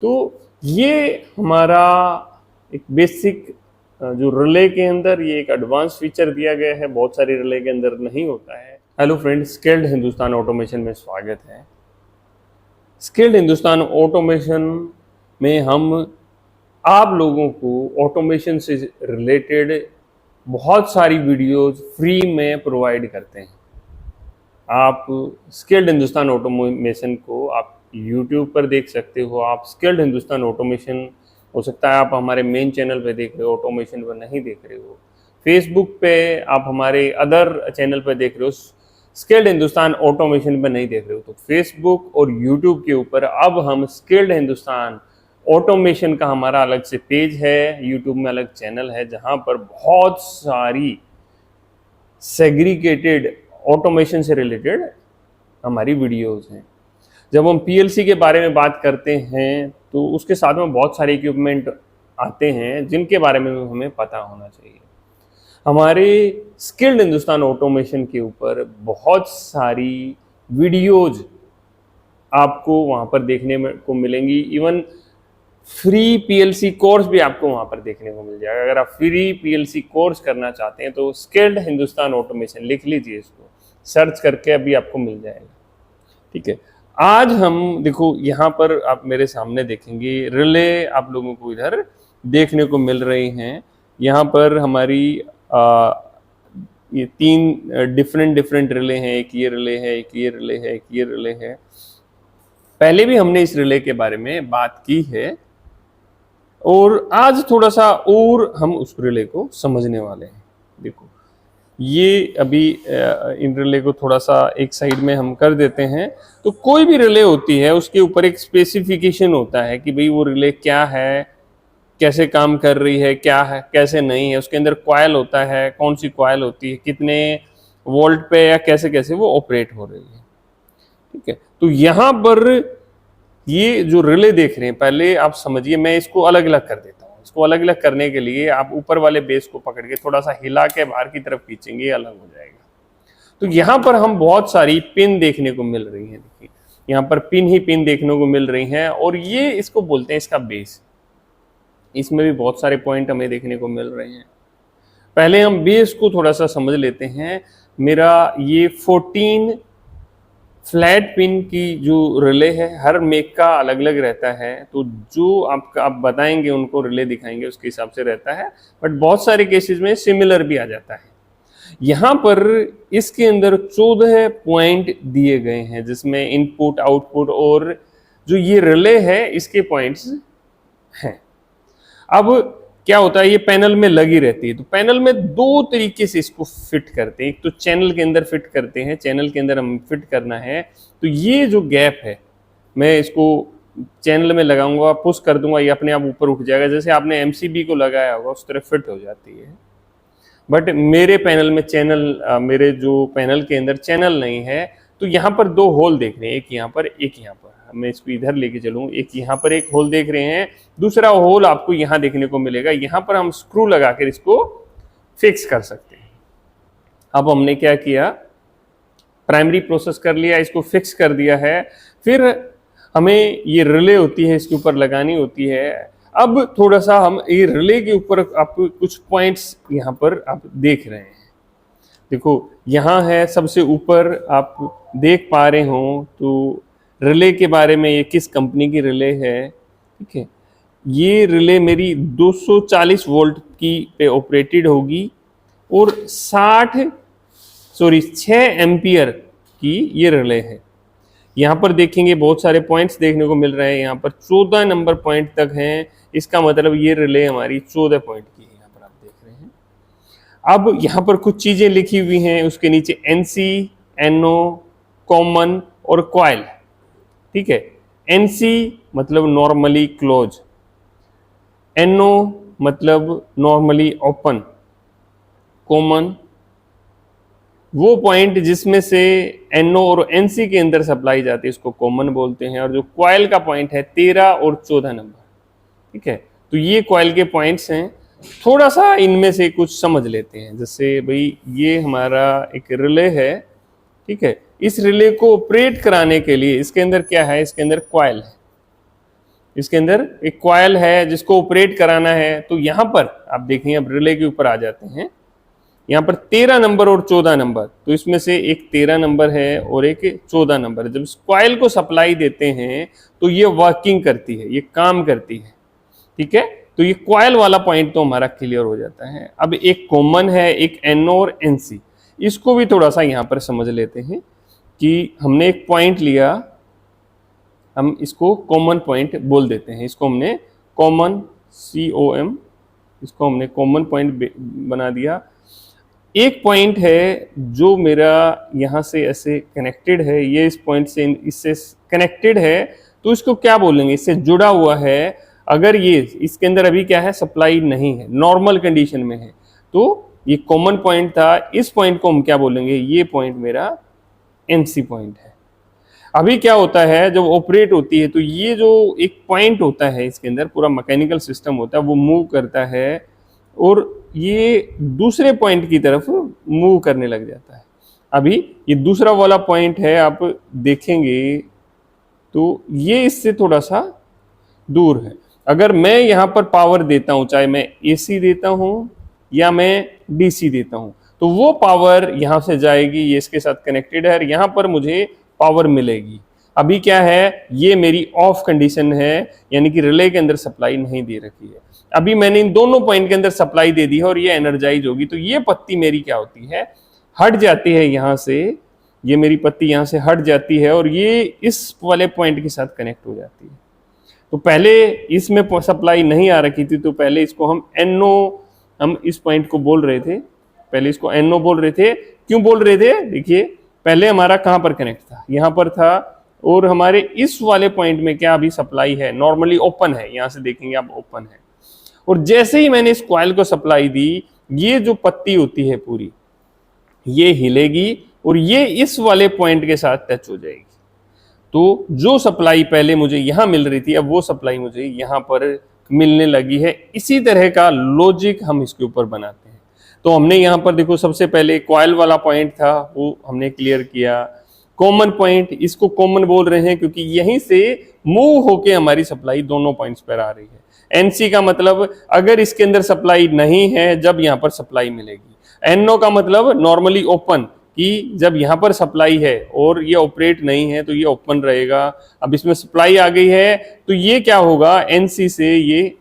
तो ये हमारा एक बेसिक जो रिले के अंदर ये एक एडवांस फीचर दिया गया है, बहुत सारी रिले के अंदर नहीं होता है। Hello friends, skilled Hindustan automation में स्वागत है। स्किल्ड हिंदुस्तान ऑटोमेशन में हम आप लोगों को ऑटोमेशन से रिलेटेड बहुत सारी वीडियोस फ्री में प्रोवाइड करते हैं। आप स्किल्ड हिंदुस्तान ऑटोमेशन को आप यूट्यूब पर देख सकते हो। आप स्किल्ड हिंदुस्तान ऑटोमेशन हो सकता है आप हमारे मेन चैनल पे देख रहे हो, ऑटोमेशन पर नहीं देख रहे हो। फेसबुक पे आप हमारे अदर चैनल पे देख रहे हो, स्किल्ड हिंदुस्तान ऑटोमेशन पे नहीं देख रहे हो। तो फेसबुक और यूट्यूब के ऊपर अब हम स्किल्ड हिंदुस्तान ऑटोमेशन का हमारा अलग से पेज है, यूट्यूब में अलग चैनल है, जहां पर बहुत सारी सेग्रीगेटेड ऑटोमेशन से रिलेटेड हमारी वीडियोस हैं। जब हम पीएलसी के बारे में बात करते हैं तो उसके साथ में बहुत सारे इक्विपमेंट आते हैं जिनके बारे में हमें पता होना चाहिए। हमारे स्किल्ड हिंदुस्तान ऑटोमेशन के ऊपर बहुत सारी वीडियोज आपको वहाँ पर देखने को मिलेंगी। इवन फ्री पीएलसी कोर्स भी आपको वहाँ पर देखने को मिल जाएगा। अगर आप फ्री पीएलसी कोर्स करना चाहते हैं तो स्किल्ड हिंदुस्तान ऑटोमेशन लिख लीजिए, इसको सर्च करके अभी आपको मिल जाएगा। ठीक है, आज हम देखो यहाँ पर आप मेरे सामने देखेंगे रिले आप लोगों को इधर देखने को मिल रही हैं। यहाँ पर हमारी ये तीन डिफरेंट रिले हैं। एक ये रिले है, एक ये रिले है, एक ये रिले है। पहले भी हमने इस रिले के बारे में बात की है और आज थोड़ा सा और हम उस रिले को समझने वाले हैं। देखो ये अभी इन रिले को थोड़ा सा एक साइड में हम कर देते हैं। तो कोई भी रिले होती है उसके ऊपर एक स्पेसिफिकेशन होता है कि भाई वो रिले क्या है, कैसे काम कर रही है, क्या है, कैसे नहीं है। उसके अंदर कॉइल होता है, कौन सी कॉइल होती है, कितने वोल्ट पे या कैसे कैसे वो ऑपरेट हो रही है। ठीक है, तो यहाँ पर ये जो रिले देख रहे हैं, पहले आप समझिए, मैं इसको अलग अलग कर देता हूँ। इसको अलग अलग करने के लिए आप ऊपर वाले बेस को पकड़ के थोड़ा सा हिला के बाहर की तरफ खींचेंगे, ये अलग हो जाएगा। तो यहाँ पर हम बहुत सारी पिन देखने को मिल रही हैं। देखिए यहाँ पर पिन ही पिन देखने को मिल रही हैं और ये इसको बोलते हैं इसका बेस। इसमें भी बहुत सारे पॉइंट हमें देखने को मिल रहे हैं। पहले हम बेस को थोड़ा सा समझ लेते हैं। मेरा ये 14 फ्लैट पिन की जो रिले है, हर मेक का अलग अलग रहता है। तो जो आप बताएंगे उनको रिले दिखाएंगे उसके हिसाब से रहता है, बट बहुत सारे केसेस में सिमिलर भी आ जाता है। यहाँ पर इसके अंदर 14 पॉइंट दिए गए हैं जिसमें इनपुट, आउटपुट और जो ये रिले है इसके पॉइंट्स हैं। अब क्या होता है, ये पैनल में लगी रहती है। तो पैनल में दो तरीके से इसको फिट करते हैं। एक तो चैनल के अंदर फिट करते हैं, चैनल के अंदर हम फिट करना है तो ये जो गैप है मैं इसको चैनल में लगाऊंगा, पुश कर दूंगा, ये अपने आप ऊपर उठ जाएगा। जैसे आपने एमसीबी को लगाया होगा उस तरह फिट हो जाती है। बट मेरे पैनल में चैनल, मेरे जो पैनल के अंदर चैनल नहीं है, तो यहाँ पर दो होल देख रहे हैं, एक यहाँ पर, एक यहाँ पर। मैं इसको इधर लेके चलूँ, एक यहाँ पर एक होल देख रहे हैं, दूसरा होल आपको यहाँ देखने को मिलेगा। यहाँ पर हम स्क्रू लगाकर इसको फिक्स कर सकते हैं। अब हमने क्या किया, प्राइमरी प्रोसेस कर लिया, इसको फिक्स कर दिया है। फिर हमें ये रिले होती है इसके ऊपर लगानी होती है। अब थोड़ा सा हम ये रिले के ऊपर आप कुछ पॉइंट्स यहाँ पर आप देख रहे हैं। देखो यहाँ है सबसे ऊपर, आप देख पा रहे हो तो रिले के बारे में, ये किस कंपनी की रिले है। ठीक है, ये रिले मेरी 240 वोल्ट की पे ऑपरेटेड होगी और 6 एम्पियर की ये रिले है। यहाँ पर देखेंगे बहुत सारे पॉइंट्स देखने को मिल रहे हैं। यहाँ पर 14 नंबर पॉइंट तक हैं। इसका मतलब ये रिले हमारी 14 पॉइंट की है। यहाँ पर आप देख रहे हैं। अब यहाँ पर कुछ चीजें लिखी हुई हैं, उसके नीचे एनसी, एनओ, कॉमन और कॉइल। ठीक है, एनसी मतलब नॉर्मली क्लोज, एनओ मतलब नॉर्मली ओपन, कॉमन वो पॉइंट जिसमें से एनओ और एनसी के अंदर सप्लाई जाती है उसको कॉमन बोलते हैं। और जो कॉइल का पॉइंट है 13 और 14 नंबर। ठीक है, तो ये कॉइल के पॉइंट्स हैं। थोड़ा सा इनमें से कुछ समझ लेते हैं। जैसे भाई ये हमारा एक रिले है। ठीक है, इस रिले को ऑपरेट कराने के लिए इसके अंदर क्या है, इसके अंदर कॉइल है। इसके अंदर एक कॉइल है जिसको ऑपरेट कराना है। तो यहाँ पर आप देखेंगे, अब रिले के ऊपर आ जाते हैं, यहाँ पर 13 नंबर और 14 नंबर, तो इसमें से एक 13 नंबर है और एक 14 नंबर है। जब इस कॉइल को सप्लाई देते हैं तो ये वर्किंग करती है, ये काम करती है, ठीक है। तो ये कॉइल वाला पॉइंट तो हमारा क्लियर हो जाता है। अब एक कॉमन है, एक NO और NC, इसको भी थोड़ा सा यहाँ पर समझ लेते हैं कि हमने एक पॉइंट लिया, हम इसको कॉमन पॉइंट बोल देते हैं, इसको हमने कॉमन COM, इसको हमने कॉमन पॉइंट बना दिया। एक पॉइंट है जो मेरा यहाँ से ऐसे कनेक्टेड है, ये इस पॉइंट से इससे कनेक्टेड है, तो इसको क्या बोलेंगे, इससे जुड़ा हुआ है। अगर ये इसके अंदर अभी क्या है, सप्लाई नहीं है, नॉर्मल कंडीशन में है, तो ये कॉमन पॉइंट था, इस पॉइंट को हम क्या बोलेंगे, ये पॉइंट मेरा NC पॉइंट है। अभी क्या होता है, जब ऑपरेट होती है तो ये जो एक पॉइंट होता है इसके अंदर पूरा मैकेनिकल सिस्टम होता है, वो मूव करता है और ये दूसरे पॉइंट की तरफ मूव करने लग जाता है। अभी ये दूसरा वाला पॉइंट है, आप देखेंगे तो ये इससे थोड़ा सा दूर है। अगर मैं यहाँ पर पावर देता हूँ, चाहे मैं AC देता हूँ या मैं DC देता हूँ, तो वो पावर यहाँ से जाएगी, ये इसके साथ कनेक्टेड है और यहाँ पर मुझे पावर मिलेगी। अभी क्या है, ये मेरी ऑफ कंडीशन है, यानी कि रिले के अंदर सप्लाई नहीं दे रखी है। अभी मैंने इन दोनों पॉइंट के अंदर सप्लाई दे दी है और ये एनर्जाइज होगी, तो ये पत्ती मेरी क्या होती है, हट जाती है यहाँ से, ये मेरी पत्ती यहाँ से हट जाती है और ये इस वाले पॉइंट के साथ कनेक्ट हो जाती है। तो पहले इसमें सप्लाई नहीं आ रखी थी, तो पहले इसको हम NO, हम इस पॉइंट को बोल रहे थे, पहले इसको NO बोल रहे थे। क्यों बोल रहे थे, देखिए पहले हमारा कहाँ पर कनेक्ट था, यहाँ पर था, और हमारे इस वाले पॉइंट में क्या अभी सप्लाई है, नॉर्मली ओपन है, यहाँ से देखेंगे आप ओपन है। और जैसे ही मैंने इस कॉइल को सप्लाई दी, ये जो पत्ती होती है पूरी, ये हिलेगी और ये इस वाले पॉइंट के साथ टच हो जाएगी। तो जो सप्लाई पहले मुझे यहाँ मिल रही थी, अब वो सप्लाई मुझे यहाँ पर मिलने लगी है। इसी तरह का लॉजिक हम इसके ऊपर बनाते हैं। तो हमने यहाँ पर देखो, सबसे पहले कॉइल वाला पॉइंट था, वो हमने क्लियर किया। कॉमन पॉइंट, इसको कॉमन बोल रहे हैं क्योंकि यहीं से मूव होके हमारी सप्लाई दोनों पॉइंट्स पर आ रही है। NC का मतलब अगर इसके अंदर सप्लाई नहीं है, जब यहाँ पर सप्लाई मिलेगी। NO का मतलब नॉर्मली ओपन, कि जब यहाँ पर सप्लाई है और ये ऑपरेट नहीं है तो ये ओपन रहेगा। अब इसमें सप्लाई आ गई है तो ये क्या होगा, NC से ये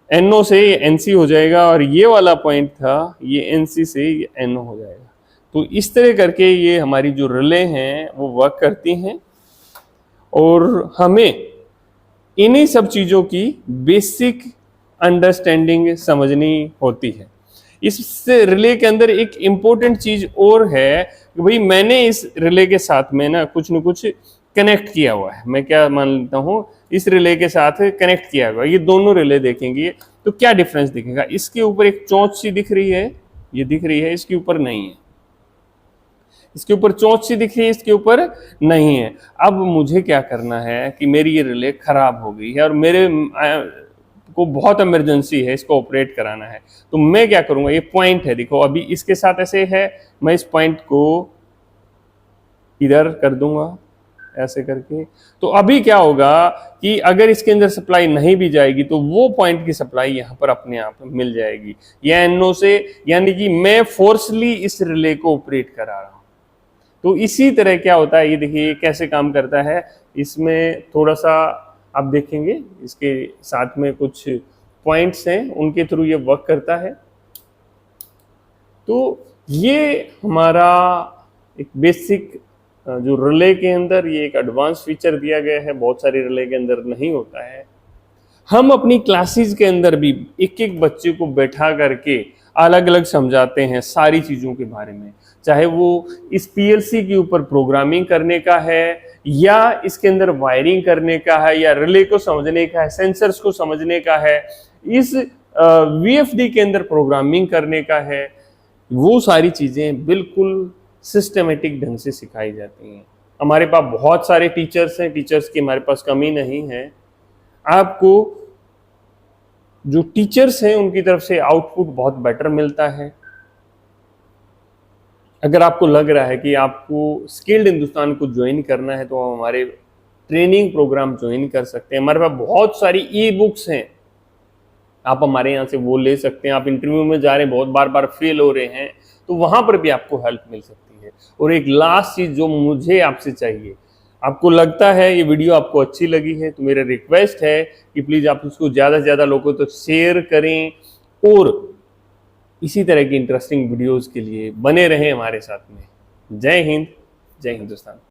NO से ये NC हो जाएगा और ये वाला पॉइंट था, ये NC से ये NO हो जाएगा। तो इस तरह करके ये हमारी जो रिले हैं वो वर्क करती हैं और हमें इन्हीं सब चीज़ों की बेसिक अंडरस्टैंडिंग समझनी होती है। इस रिले के अंदर एक इम्पोर्टेंट चीज और है कि भाई मैंने इस रिले के साथ में ना कुछ कनेक्ट किया हुआ है। मैं क्या मान लेता हूँ, इस रिले के साथ कनेक्ट किया हुआ है। ये दोनों रिले देखेंगे तो क्या डिफरेंस दिखेगा, इसके ऊपर एक चोंच सी दिख रही है, ये दिख रही है, इसके ऊपर नहीं है। इसके ऊपर चोंच सी दिख रही है, इसके ऊपर नहीं है। अब मुझे क्या करना है कि मेरी ये रिले खराब हो गई है और मेरे को बहुत इमरजेंसी है, इसको ऑपरेट कराना है। तो मैं क्या करूंगा, ये पॉइंट है, देखो अभी इसके साथ ऐसे है, मैं इस पॉइंट को इधर कर दूंगा ऐसे करके। तो अभी क्या होगा कि अगर इसके अंदर सप्लाई नहीं भी जाएगी तो वो पॉइंट की सप्लाई यहाँ पर अपने आप मिल जाएगी, या NO से, यानी कि मैं फोर्सली इस रिले को ऑपरेट करा रहा हूँ। तो इसी तरह क्या होता है, ये देखिए कैसे काम करता है। इसमें थोड़ा सा आप देखेंगे, इसके साथ में कुछ पॉइंट्स हैं, उनके थ्रू ये वर्क करता है। तो ये हमारा एक बेसिक जो रिले के अंदर ये एक एडवांस फीचर दिया गया है, बहुत सारे रिले के अंदर नहीं होता है। हम अपनी क्लासेस के अंदर भी एक एक बच्चे को बैठा करके अलग अलग समझाते हैं सारी चीज़ों के बारे में, चाहे वो इस PLC के ऊपर प्रोग्रामिंग करने का है या इसके अंदर वायरिंग करने का है या रिले को समझने का है, सेंसर्स को समझने का है, इस VFD के अंदर प्रोग्रामिंग करने का है। वो सारी चीज़ें बिल्कुल सिस्टमेटिक ढंग से सिखाई जाती हैं। हमारे पास बहुत सारे टीचर्स हैं, टीचर्स की हमारे पास कमी नहीं है। आपको जो टीचर्स हैं उनकी तरफ से आउटपुट बहुत बेटर मिलता है। अगर आपको लग रहा है कि आपको स्किल्ड हिंदुस्तान को ज्वाइन करना है तो हमारे ट्रेनिंग प्रोग्राम ज्वाइन कर सकते हैं। हमारे पास बहुत सारी ई बुक्स हैं, आप हमारे यहाँ से वो ले सकते हैं। आप इंटरव्यू में जा रहे हैं, बहुत बार फेल हो रहे हैं, तो वहां पर भी आपको हेल्प मिल सकती है। और एक लास्ट चीज जो मुझे आपसे चाहिए, आपको लगता है ये वीडियो आपको अच्छी लगी है तो मेरा रिक्वेस्ट है कि प्लीज आप उसको ज्यादा से ज्यादा लोगों तक शेयर करें, और इसी तरह की इंटरेस्टिंग वीडियोस के लिए बने रहें हमारे साथ में। जय हिंद, जय हिंदुस्तान।